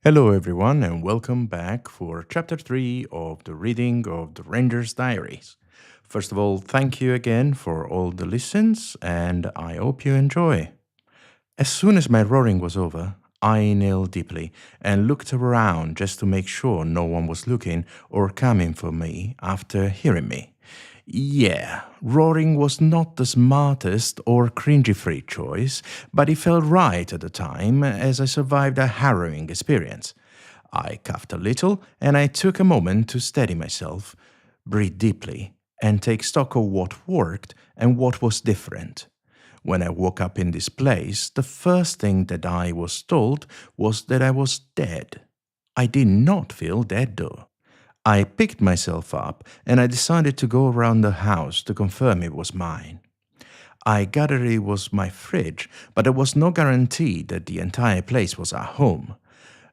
Hello, everyone, and welcome back for Chapter 3 of the reading of the Ranger's Diaries. First of all, thank you again for all the listens, and I hope you enjoy. As soon as my roaring was over, I inhaled deeply and looked around just to make sure no one was looking or coming for me after hearing me. Yeah, roaring was not the smartest or cringy free choice, but it felt right at the time as I survived a harrowing experience. I coughed a little and I took a moment to steady myself, breathe deeply, and take stock of what worked and what was different. When I woke up in this place, the first thing that I was told was that I was dead. I did not feel dead though. I picked myself up and I decided to go around the house to confirm it was mine. I gathered it was my fridge, but there was no guarantee that the entire place was our home.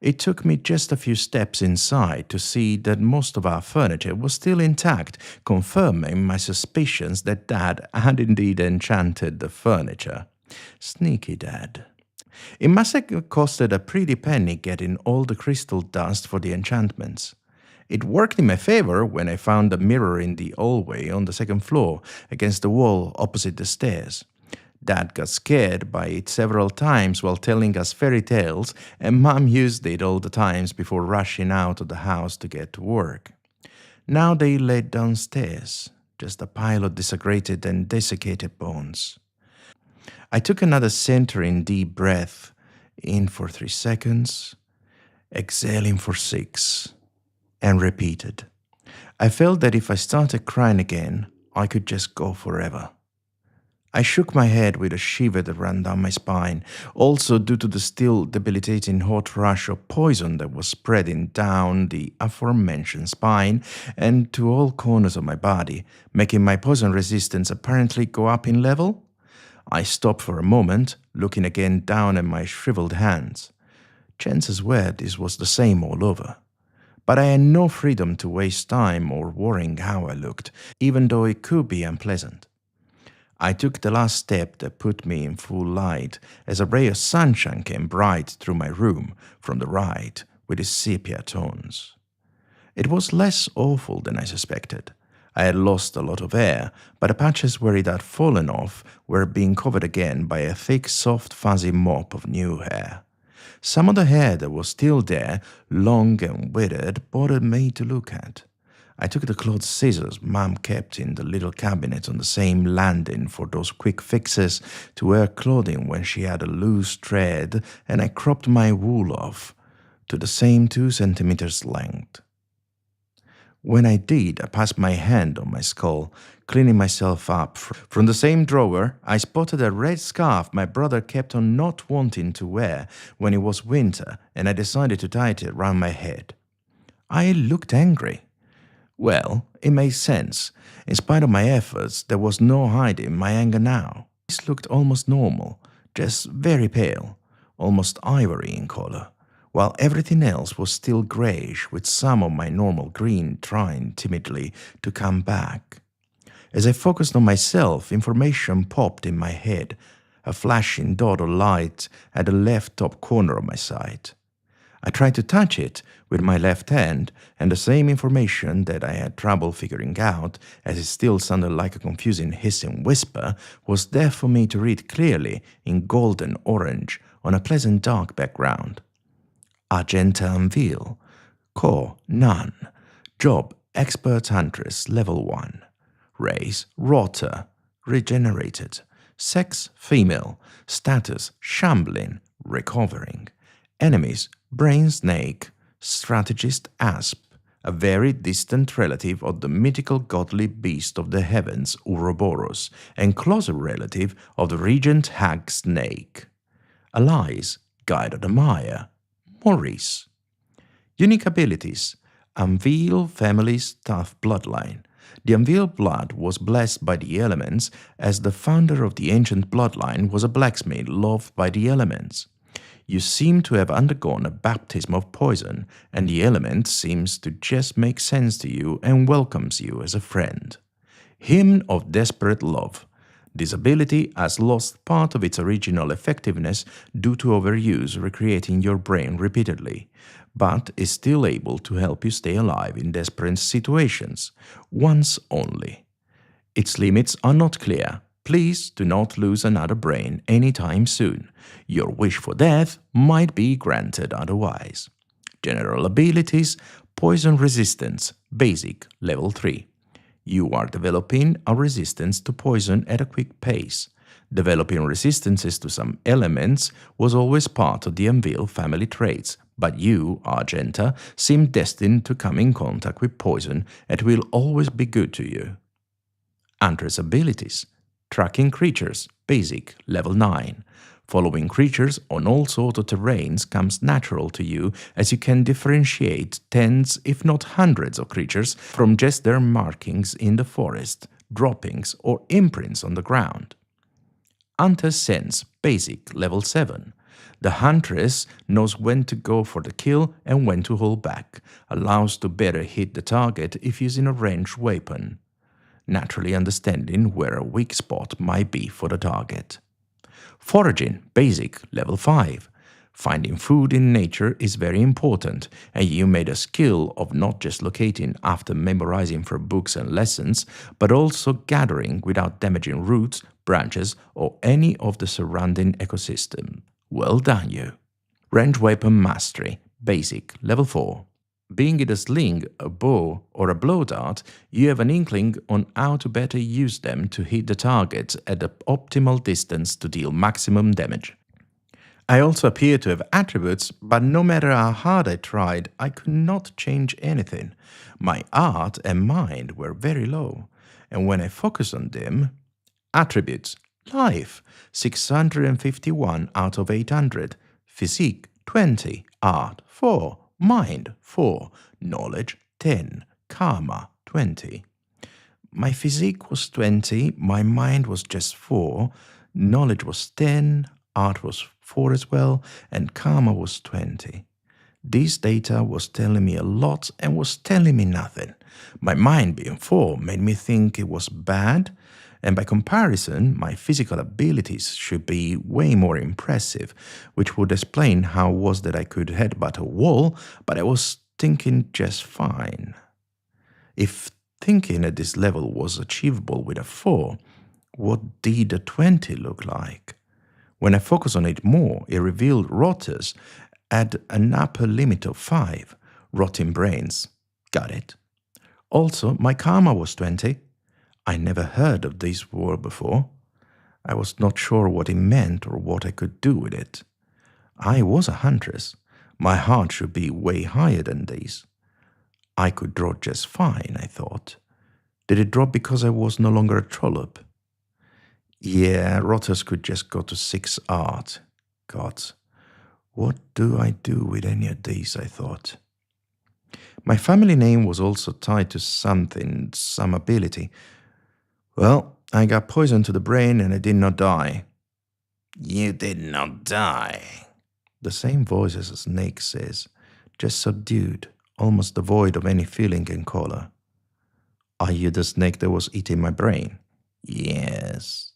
It took me just a few steps inside to see that most of our furniture was still intact, confirming my suspicions that Dad had indeed enchanted the furniture. Sneaky Dad. It must have costed a pretty penny getting all the crystal dust for the enchantments. It worked in my favor when I found a mirror in the hallway on the second floor against the wall opposite the stairs. Dad got scared by it several times while telling us fairy tales, and Mom used it all the times before rushing out of the house to get to work. Now they laid downstairs, just a pile of desecrated and desiccated bones. I took another centering deep breath, in for 3 seconds, exhaling for 6, and repeated. I felt that if I started crying again, I could just go forever. I shook my head with a shiver that ran down my spine, also due to the still debilitating hot rush of poison that was spreading down the aforementioned spine and to all corners of my body, making my poison resistance apparently go up in level. I stopped for a moment, looking again down at my shriveled hands. Chances were this was the same all over. But I had no freedom to waste time or worrying how I looked, even though it could be unpleasant. I took the last step that put me in full light as a ray of sunshine came bright through my room from the right with its sepia tones. It was less awful than I suspected. I had lost a lot of hair, but the patches where it had fallen off were being covered again by a thick, soft, fuzzy mop of new hair. Some of the hair that was still there, long and withered, bothered me to look at. I took the cloth scissors Mom kept in the little cabinet on the same landing for those quick fixes to her clothing when she had a loose thread, and I cropped my wool off to the same 2 centimeters length. When I did, I passed my hand on my skull, cleaning myself up. From the same drawer, I spotted a red scarf my brother kept on not wanting to wear when it was winter, and I decided to tie it around my head. I looked angry. Well, it made sense. In spite of my efforts, there was no hiding my anger now. This looked almost normal, just very pale, almost ivory in color, while everything else was still grayish with some of my normal green trying timidly to come back. As I focused on myself, information popped in my head, a flashing dot of light at the left top corner of my sight. I tried to touch it with my left hand, and the same information that I had trouble figuring out, as it still sounded like a confusing hissing whisper, was there for me to read clearly in golden orange on a pleasant dark background. Agenta Anvil, Core None, Job Expert Huntress Level 1, Race Rotter, Regenerated, Sex Female, Status Shambling, Recovering, Enemies Brain Snake, Strategist Asp, a very distant relative of the mythical godly beast of the heavens Ouroboros, and closer relative of the regent hag Snake. Allies Guide of the Maya, Maurice. Unique abilities: Anvil family's tough bloodline. The Anvil blood was blessed by the elements, as the founder of the ancient bloodline was a blacksmith loved by the elements. You seem to have undergone a baptism of poison, and the element seems to just make sense to you and welcomes you as a friend. Hymn of desperate love. This ability has lost part of its original effectiveness due to overuse recreating your brain repeatedly, but is still able to help you stay alive in desperate situations, once only. Its limits are not clear. Please do not lose another brain anytime soon. Your wish for death might be granted otherwise. General abilities: Poison resistance, basic, level 3. You are developing a resistance to poison at a quick pace. Developing resistances to some elements was always part of the Anvil family traits, but you, Argenta, seem destined to come in contact with poison and will always be good to you. Hunter's abilities: Tracking creatures, basic, level 9. Following creatures on all sorts of terrains comes natural to you, as you can differentiate tens, if not hundreds, of creatures from just their markings in the forest, droppings, or imprints on the ground. Hunter's sense, basic, level 7. The huntress knows when to go for the kill and when to hold back, allows to better hit the target if using a ranged weapon, naturally understanding where a weak spot might be for the target. Foraging, basic, level 5. Finding food in nature is very important, and you made a skill of not just locating after memorizing from books and lessons, but also gathering without damaging roots, branches, or any of the surrounding ecosystem. Well done, you. Range weapon mastery, basic, level 4. Being it a sling, a bow, or a blow dart, you have an inkling on how to better use them to hit the target at the optimal distance to deal maximum damage. I also appear to have attributes, but no matter how hard I tried, I could not change anything. My art and mind were very low, and when I focus on them... Attributes: Life, 651 out of 800. Physique, 20. Art, 4. Mind, 4. Knowledge, 10. Karma, 20. My physique was 20, my mind was just 4, knowledge was 10, art was 4 as well, and karma was 20. This data was telling me a lot and was telling me nothing. My mind being 4 made me think it was bad, and by comparison, my physical abilities should be way more impressive, which would explain how it was that I could headbutt a wall, but I was thinking just fine. If thinking at this level was achievable with a 4, what did a 20 look like? When I focused on it more, it revealed rotters had an upper limit of 5, rotting brains. Got it. Also, my karma was 20. I never heard of this word before. I was not sure what it meant or what I could do with it. I was a huntress. My heart should be way higher than this. I could draw just fine, I thought. Did it drop because I was no longer a trollop? Yeah, rotters could just go to 6 art. God, what do I do with any of these, I thought. My family name was also tied to something, some ability. Well, I got poison to the brain and I did not die. You did not die. The same voice as a snake says, just subdued, almost devoid of any feeling and color. Are you the snake that was eating my brain? Yes.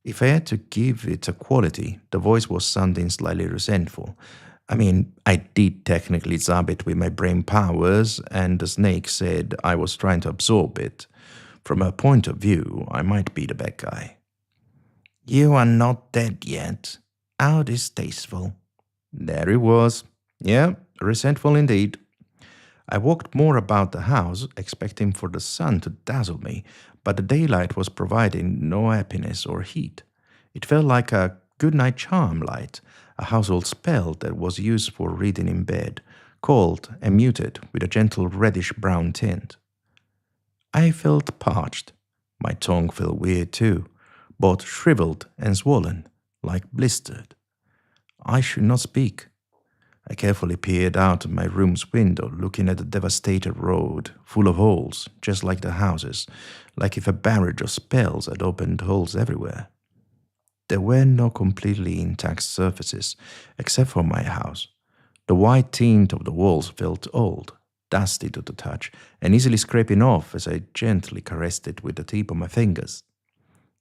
If I had to give it a quality, the voice was sounding slightly resentful. I mean, I did technically zap it with my brain powers, and the snake said I was trying to absorb it. From her point of view, I might be the bad guy. You are not dead yet. How distasteful. There he was. Yeah, resentful indeed. I walked more about the house, expecting for the sun to dazzle me, but the daylight was providing no happiness or heat. It felt like a good-night charm light, a household spell that was used for reading in bed, cold and muted with a gentle reddish-brown tint. I felt parched. My tongue felt weird too, both shriveled and swollen, like blistered. I should not speak. I carefully peered out of my room's window, looking at the devastated road, full of holes, just like the houses, like if a barrage of spells had opened holes everywhere. There were no completely intact surfaces, except for my house. The white tint of the walls felt old, dusty to the touch, and easily scraping off as I gently caressed it with the tip of my fingers.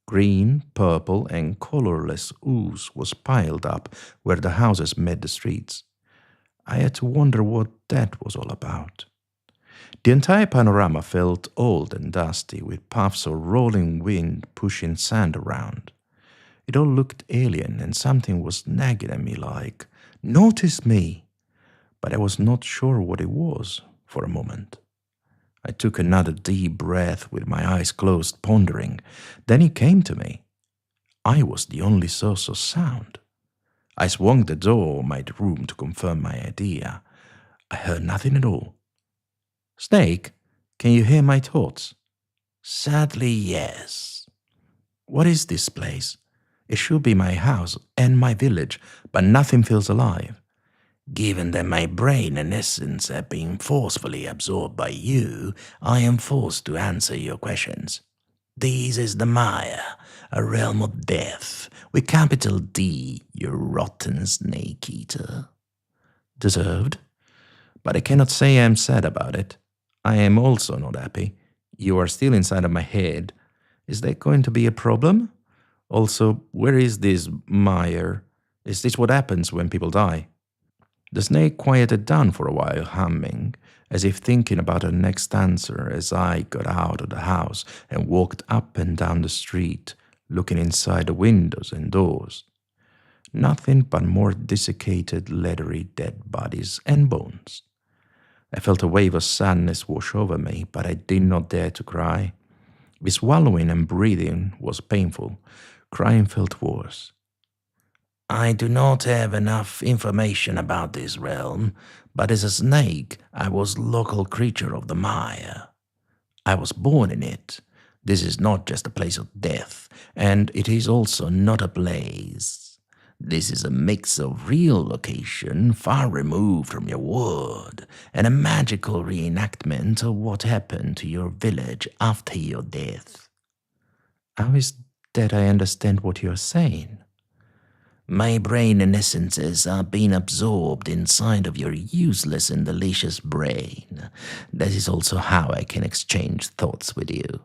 Green, purple, and colorless ooze was piled up where the houses met the streets. I had to wonder what that was all about. The entire panorama felt old and dusty, with puffs of rolling wind pushing sand around. It all looked alien, and something was nagging at me like, "Notice me!" But I was not sure what it was for a moment. I took another deep breath with my eyes closed, pondering. Then it came to me. I was the only source of sound. I swung the door of my room to confirm my idea. I heard nothing at all. Snake, can you hear my thoughts? Sadly, yes. What is this place? It should be my house and my village, but nothing feels alive. Given that my brain and essence have been forcefully absorbed by you, I am forced to answer your questions. This is the Maya, a realm of death, with capital D, you rotten snake eater. Deserved? But I cannot say I am sad about it. I am also not happy. You are still inside of my head. Is that going to be a problem? Also, where is this Meyer? Is this what happens when people die? The snake quieted down for a while, humming, as if thinking about her next answer as I got out of the house and walked up and down the street, looking inside the windows and doors. Nothing but more desiccated, leathery dead bodies and bones. I felt a wave of sadness wash over me, but I did not dare to cry. The swallowing and breathing was painful. Crying felt worse. I do not have enough information about this realm, but as a snake, I was local creature of the Maya. I was born in it. This is not just a place of death, and it is also not a place. This is a mix of real location, far removed from your world, and a magical reenactment of what happened to your village after your death. How is that I understand what you are saying? My brain and essences are being absorbed inside of your useless and delicious brain. That is also how I can exchange thoughts with you.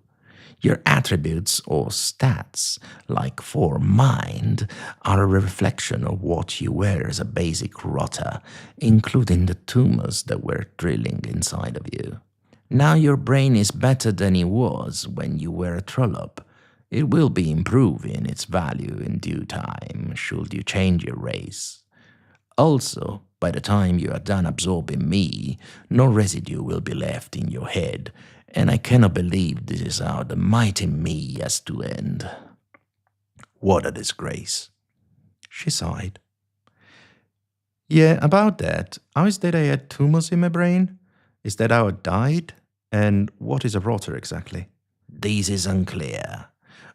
Your attributes or stats, like for mind, are a reflection of what you were as a basic rotter, including the tumors that were drilling inside of you. Now your brain is better than it was when you were a trollop. It will be improving its value in due time, should you change your race. Also, by the time you are done absorbing me, no residue will be left in your head, and I cannot believe this is how the mighty me has to end. What a disgrace. She sighed. Yeah, about that. How is that I had tumors in my brain? Is that how I died? And what is a rotter exactly? This is unclear.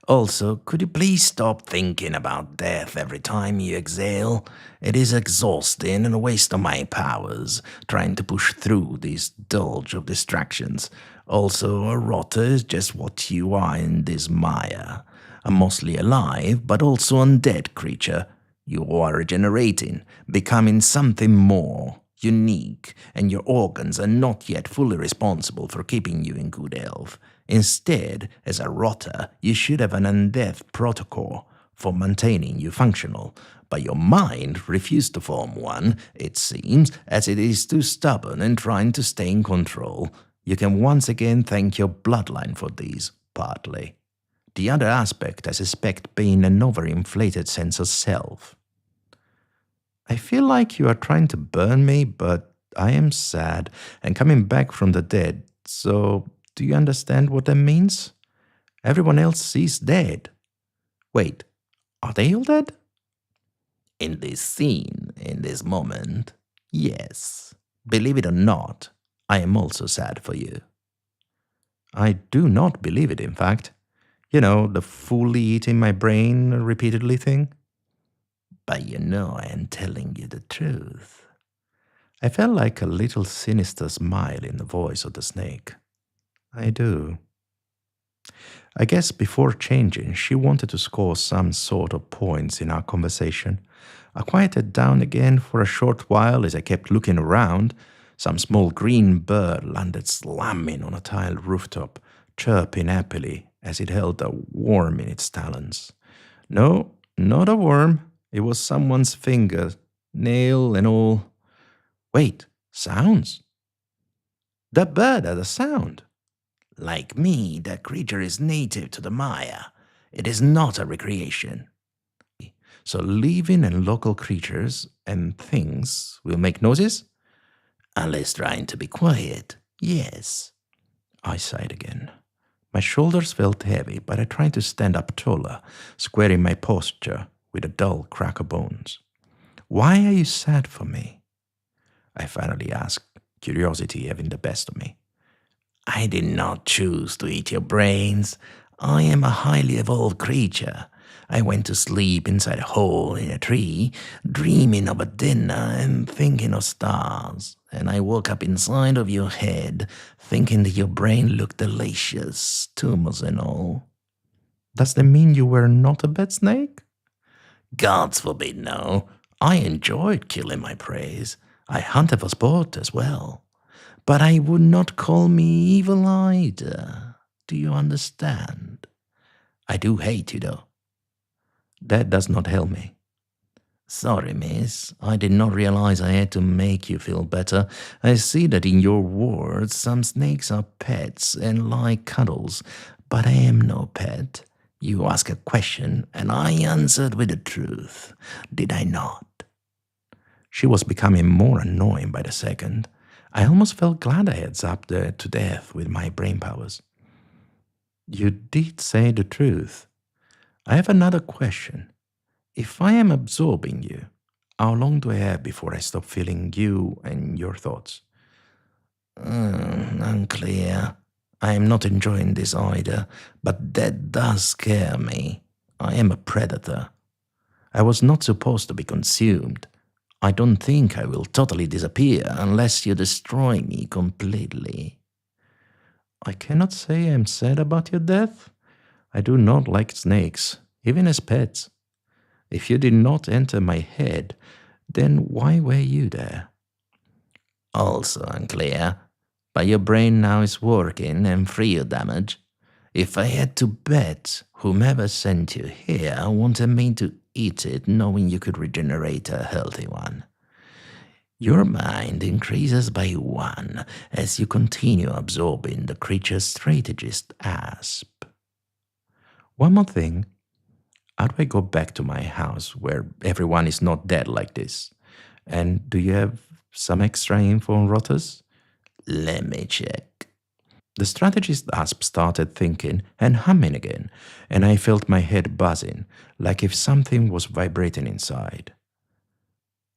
Also, could you please stop thinking about death every time you exhale? It is exhausting and a waste of my powers, trying to push through this dulge of distractions. Also, a rotter is just what you are in this Maya. A mostly alive, but also undead creature. You are regenerating, becoming something more unique, and your organs are not yet fully responsible for keeping you in good health. Instead, as a rotter, you should have an undeath protocol for maintaining you functional, but your mind refused to form one, it seems, as it is too stubborn and trying to stay in control. You can once again thank your bloodline for this, partly. The other aspect, I suspect, being an overinflated sense of self. I feel like you are trying to burn me, but I am sad and coming back from the dead, so do you understand what that means? Everyone else is dead. Wait, are they all dead? In this scene, in this moment, yes. Believe it or not, I am also sad for you. I do not believe it, in fact. You know, the fully eating my brain repeatedly thing. But you know I am telling you the truth. I felt like a little sinister smile in the voice of the snake. I do. I guess before changing, she wanted to score some sort of points in our conversation. I quieted down again for a short while as I kept looking around. Some small green bird landed slamming on a tiled rooftop, chirping happily as it held a worm in its talons. No, not a worm. It was someone's finger, nail and all. Wait, sounds? That bird had a sound. Like me, that creature is native to the Maya. It is not a recreation. So living and local creatures and things will make noises? Unless trying to be quiet, yes. I sighed again. My shoulders felt heavy, but I tried to stand up taller, squaring my posture with a dull crack of bones. Why are you sad for me? I finally asked, curiosity having the best of me. I did not choose to eat your brains. I am a highly evolved creature. I went to sleep inside a hole in a tree, dreaming of a dinner and thinking of stars. And I woke up inside of your head, thinking that your brain looked delicious, tumors and all. Does that mean you were not a bed snake? Gods forbid, no. I enjoyed killing my prey. I hunted for sport as well. But I would not call me evil either. Do you understand? I do hate you, though. That does not help me. Sorry, miss. I did not realize I had to make you feel better. I see that in your words, some snakes are pets and like cuddles, but I am no pet. You asked a question, and I answered with the truth. Did I not? She was becoming more annoying by the second. I almost felt glad I had zapped her to death with my brain powers. You did say the truth. I have another question. If I am absorbing you, how long do I have before I stop feeling you and your thoughts? Unclear. I am not enjoying this either, but that does scare me. I am a predator. I was not supposed to be consumed. I don't think I will totally disappear unless you destroy me completely. I cannot say I am sad about your death. I do not like snakes, even as pets. If you did not enter my head, then why were you there? Also unclear, but your brain now is working and free of damage. If I had to bet, whomever sent you here wanted me to eat it knowing you could regenerate a healthy one. Your mind increases by one as you continue absorbing the creature's strategist asp. One more thing. How do I go back to my house where everyone is not dead like this? And do you have some extra info on rotters? Let me check. The strategist asp started thinking and humming again, and I felt my head buzzing, like if something was vibrating inside.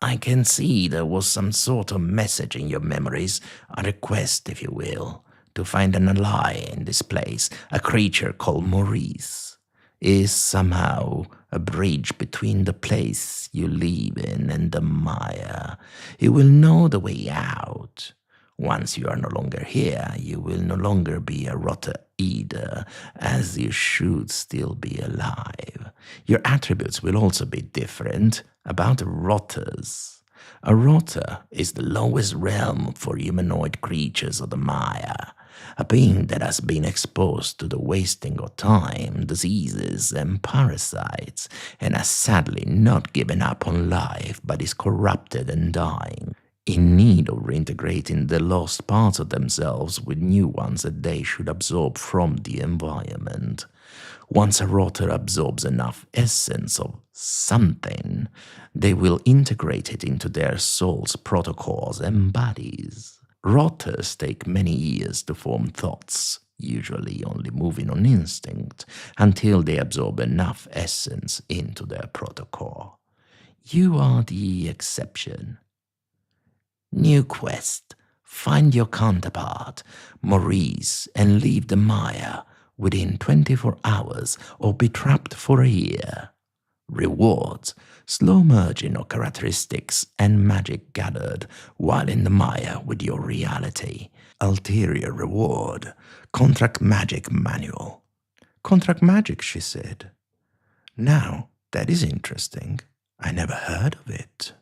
I can see there was some sort of message in your memories, a request, if you will, to find an ally in this place, a creature called Maurice. Is somehow a bridge between the place you live in and the Maya. He will know the way out. Once you are no longer here, you will no longer be a rotter either, as you should still be alive. Your attributes will also be different. About rotters. A rotter is the lowest realm for humanoid creatures of the Maya, a being that has been exposed to the wasting of time, diseases, and parasites, and has sadly not given up on life but is corrupted and dying, in need of reintegrating the lost parts of themselves with new ones that they should absorb from the environment. Once a rotter absorbs enough essence of something, they will integrate it into their soul's protocols and bodies. Rotters take many years to form thoughts, usually only moving on instinct, until they absorb enough essence into their protocol. You are the exception. New quest. Find your counterpart, Maurice, and leave the Maya within 24 hours or be trapped for a year. Rewards. Slow merging of characteristics and magic gathered while in the Maya with your reality. Ulterior reward. Contract magic manual. Contract magic, she said. Now, that is interesting. I never heard of it.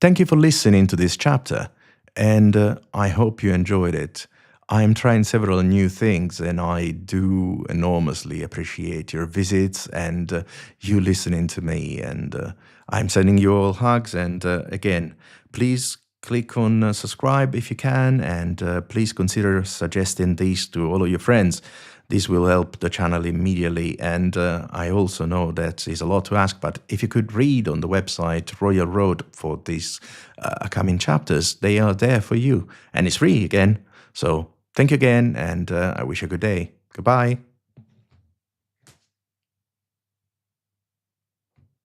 Thank you for listening to this chapter, and I hope you enjoyed it. I'm trying several new things, and I do enormously appreciate your visits and you listening to me. And I'm sending you all hugs. And again, please click on subscribe if you can, and please consider suggesting these to all of your friends. This will help the channel immediately. And I also know that is a lot to ask, but if you could read on the website Royal Road for these upcoming chapters, they are there for you. And it's free again. So thank you again, and I wish you a good day. Goodbye.